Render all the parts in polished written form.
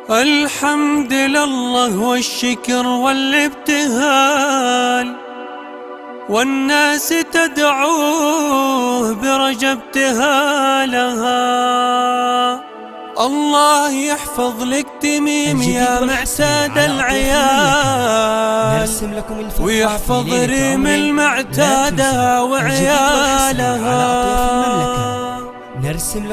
الحمد لله والشكر والابتهال، والناس تدعوه برجب ابتهالها. الله يحفظ لك تميم يا معتاد العيال، ويحفظ ريم المعتادة وعيالها.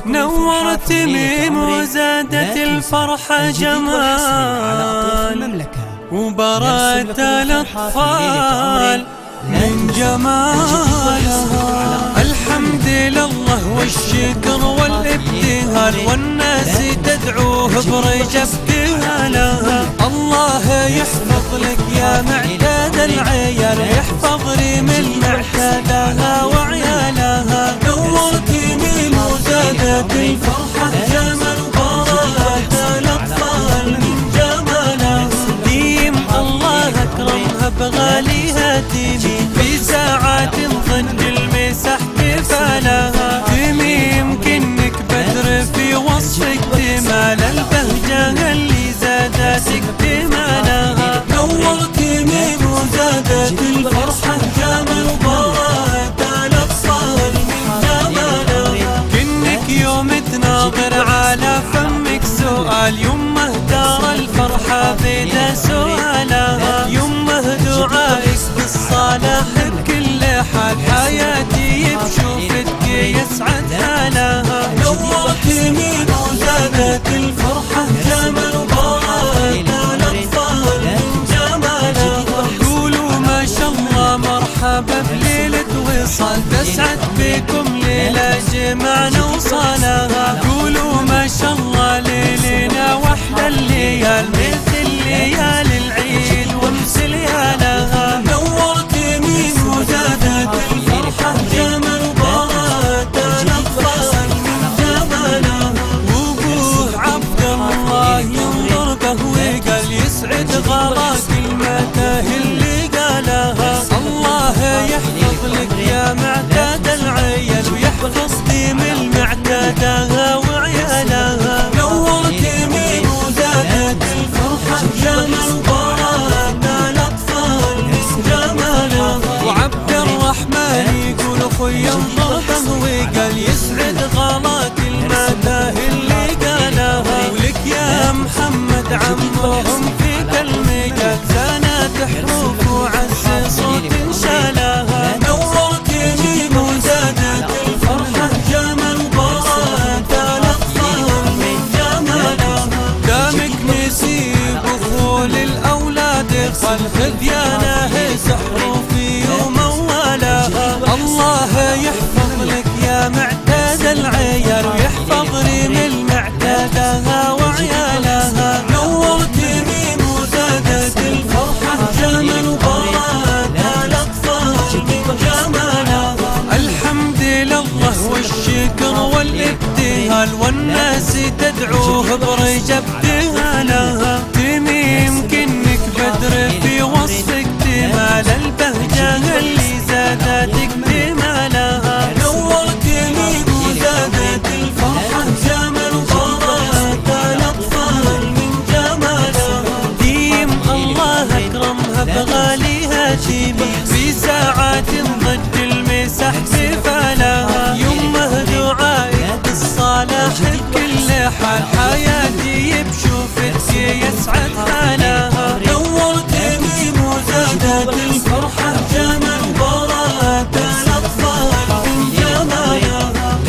نور تميم وزادت الفرحة جمال، وبرأت الأطفال من جمالها. الحمد لله والشكر والابتهال، والناس تدعوه برجب ابتهالها. الله يحفظ لك يا معتاد العيال، يحفظ ريم المعتادة وعيالها. نورت ميم وزادت الفرحة جمال، وبرأت الأطفال من جمالها. ديم الله أكرمها بغاليها تميم، في ساعات ضد المسح كفالها. تميم كنك بدر في وصفك تمال، البهجة اللي زادت اكتمالها. نورت ميم وزادت الفرحة جمال، وبرأت الأطفال من جمالها. كنك يوم تناظر على فمك سؤال، يمه دار الفرحة بدا سؤالها. يمه دعائك بالصلاح بكل حال، حياتي بشوفتك يسعد حالها. نورت ميم وزادت الفرحة جمال، وبرأت الأطفال من جمالها. قولوا ما شاء الله مرحبا بليلة وصال، تسعد بكم ليلة جمعنا وصالها. قولوا ما شاء الله ليلنا واحلى الليال، مثل ليال العيد وامس ليالها. نورت ميم وزادت الفرحة جمال، وبرأت الأطفال من جمالها. وابوه عبد الله ينظر به وقال، يسعد غلا كلمته اللي قالها. الله يحفظ لك يا معتاد العيال، ويحفظ ديم المعتادة وعيالها. نورت ميم وزادت الفرحة جمال، وبرأت الأطفال من جمالها. وعبد الرحمن يقول اخوي ينظر به وقال، يسعد غلا كلمته اللي قالها. ولك يا محمد عمهم في كلمة زانت حروف وعز صوت شالها. نورت ميم وزادت الفرحة جمال، وبرأت الأطفال من جمالها. دامك نسيب وفول الأولاد خلف ديانه سحر في يوم أولها. الله يحفظ لك يا معتاد العيال، ويحفظ ريم المعتادة وعيالها. نورت ميم وزادت الفرحة جمال، وبرأت الأطفال من جمالها. الحمد لله والشكر والابتهال، والناس تدعوه برجب ابتهالها. تميم كنك بدر في وصفك تمال، البهجة اللي زادت اكتمالها. نورت ميم وزادت الفرحة جمال، وبرأت الأطفال من جمالها. ديم الله أكرمها بغاليها تميم، في ساعات ضد المسح كفالها. يمه دعائك بالصلاح بكل حال، حياتي بشوفتك يسعد حالها. نورت ميم وزادت الفرحة جمال، وبرأت الأطفال من جمالها.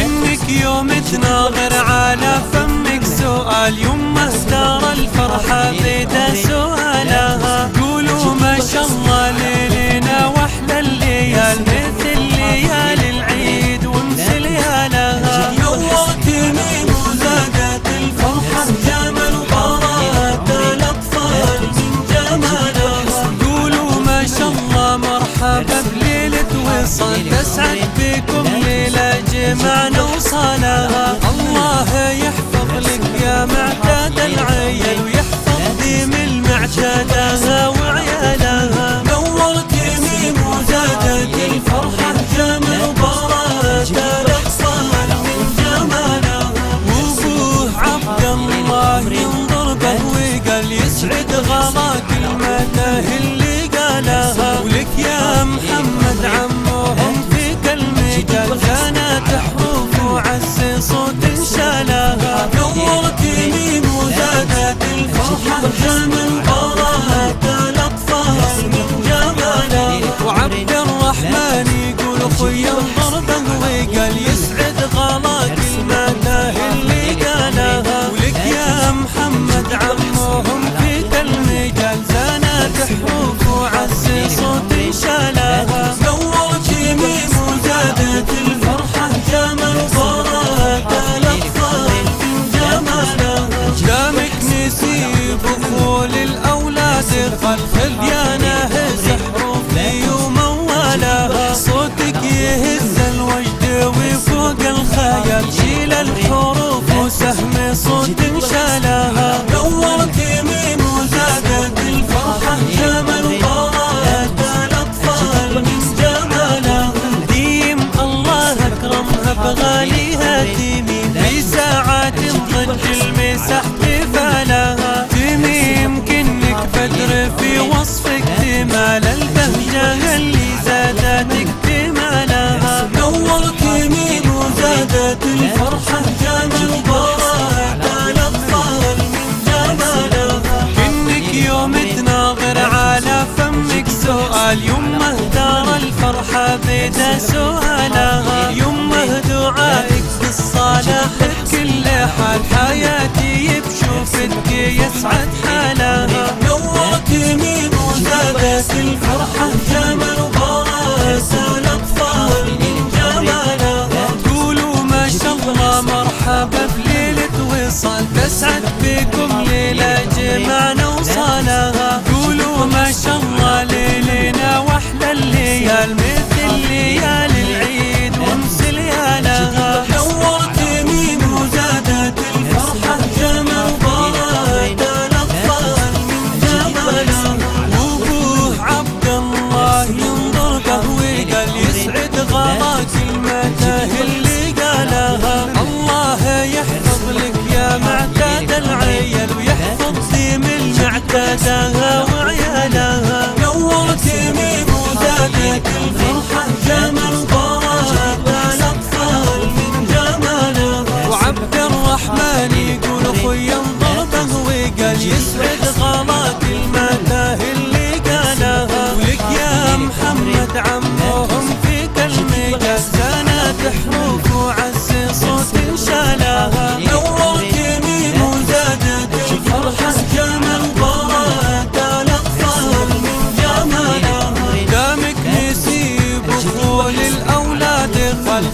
إنك يوم تناظر على فمك سؤال، يمه دار الفرحة بدا سؤالها. قولوا ما شاء الله ليلنا واحلى الليال، مثل ليال العيد وامس ليالها. نورت ميم وزادت الفرحة جمال، وبرأت الأطفال من جمالها. قولوا ما شاء الله مرحبا بليلة وصال، تسعد بكم ليلة جمعنا وصالها. الله يحفظ لك يا معتاد العيال، ويحفظ ديم المعتادة وعيالها. نورت ميم وزادت الفرحة جمال، وبرأت الأطفال من جمالها. وابوه عبد الله ينظر به خذيانه سحر في وموالها، صوتك يهز الوجد وفوق الخيال، شيل الحروف وسهم صوت شالها، نورت يمين وزادت الفرحة جمال وطارت الأطفال من جمالها، ديم الله أكرمها بغاليها تميم، في ساعات ضج المسح بفالها، تميم كنك بدر في وصفك تمال البهجة اللي زادت اكتمالها، نورت يمين وزادت الفرحة جمال وطارت الأطفال من جمالها، كنك يوم تناظر على فمك سؤال، يمه دار الفرحة بدا سؤالها، يمه دعائك بالصلاح بكل حال، حياتي بشوفتك يسعد حالها، نورت يمين وزادت الفرحة جمال وطارت الأطفال من جمالها، قولوا ما شاء الله مرحبا بليلة وصال، تسعد بكم ليلة جمعنا وصالها، قولوا ما شاء الله ليلنا واحلى الليال مثل ليال العيد وامس ليالها، نورت يمين وزادت الفرحة جمال وطارت الأطفال من جمالها، وابوه عبد الله ينظر قهوي قال يسعد غلا كلمته اللي قالها، الله يحفظ لك يا معتاد العيال ويحفظ ديم المعتادها وعيالها، نورت يمين وزادت الفرحة جمال وطارت الأطفال من جمالها، وعبد الرحمن يقول اخوي انظر قهوي قال يسعد غلا كلمته اللي قالها، ولك يا محمد عمهم في كلمة زانت حروف وعز صوت شالها، نورت يمين وزادت الفرحة جمال وطارت الأطفال من جمالها، دامك نسيب وفول الأولاد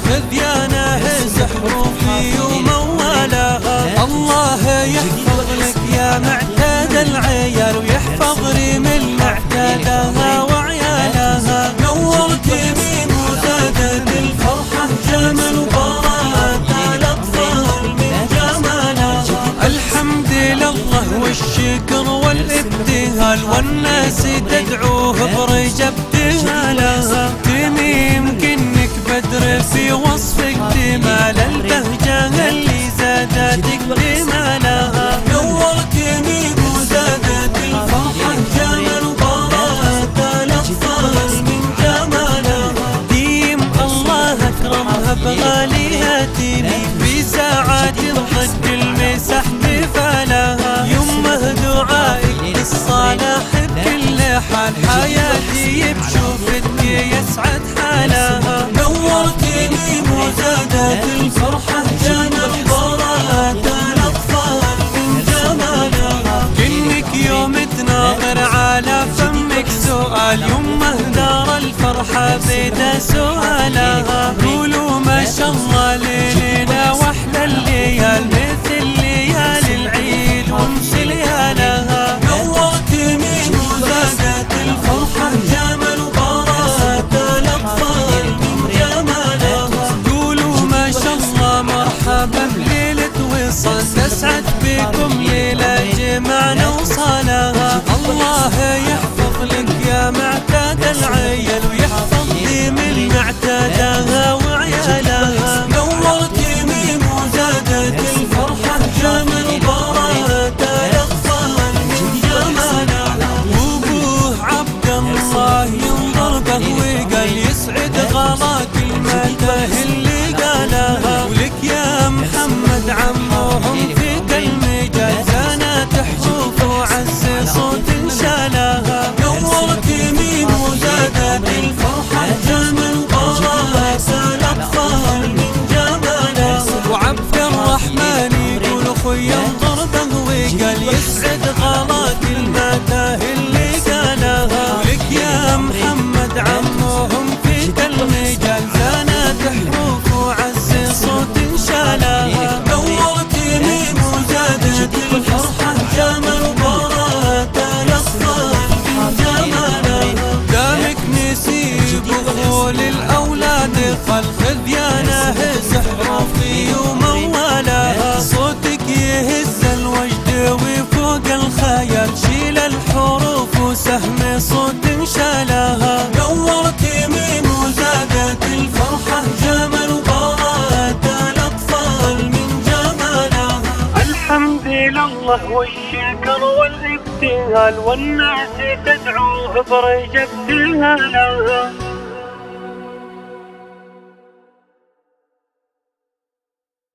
خذيانه سحر في وموالها، الله يحفظ لك يا معتاد العيال ويحفظ ريم المعتادها وعيالها، نورت يمين وزادت الفرحة جمال وطارت الأطفال من جمالها، الحمد لله والشكر والابتهال والناس تدعوه برجب ابتهالها، تميم كنك بدر في وصفك تمال البهجة اللي زادت اكتمالها، نورت يمين وزادت الفرحة جمال وطارت الأطفال من جمالها، ديم الله أكرمها بغاليها تميم، في ساعات ضج المسح بفالها، يمه دعائك بالصلاح بكل حال، حياتي بشوفتك يسعد حالها، نورت يمين وزادت الفرحة جمال وطارت الأطفال من جمالها، كنك يوم تناظر على فمك سؤال، يمه دار الفرحة بدا سؤالها، قولوا ما شاء الله ليلنا واحلى الليال مثل ليال العيد وامس ليالها، نورت يمين وزادت الفرحة جمال وطارت الأطفال من جمالها، قولوا ما شاء الله مرحبا بليلة وصال، تسعد بكم ليلة جمعنا وصالها، الله يحفظ لك يا معتاد العيال ويحفظ ديم المعتادها وعيالها، نورت يمين وزادت الفرحة جمال وطارت الأطفال من جمالها، وابوه عبد الله ينظر قهوي قال يسعد غلا كلمته اللي قالها، ولك يا محمد عمهم في كلمة زانت حروف وعز صوت شالها، نورت يمين وزادت الفرحة جمال وطارت الأطفال من جمالها، وعبد الرحمن يقول اخوي انظر قهوي قال يسعد غلا كلمته اللي قالها، ولك يا محمد عمهم في كلمة زانت حروف وعز صوت شالها، نورت يمين وزادت الفرحة جمال وطارت الأطفال الله والشكر والابتهال، والناس تدعوه برجة الهلا.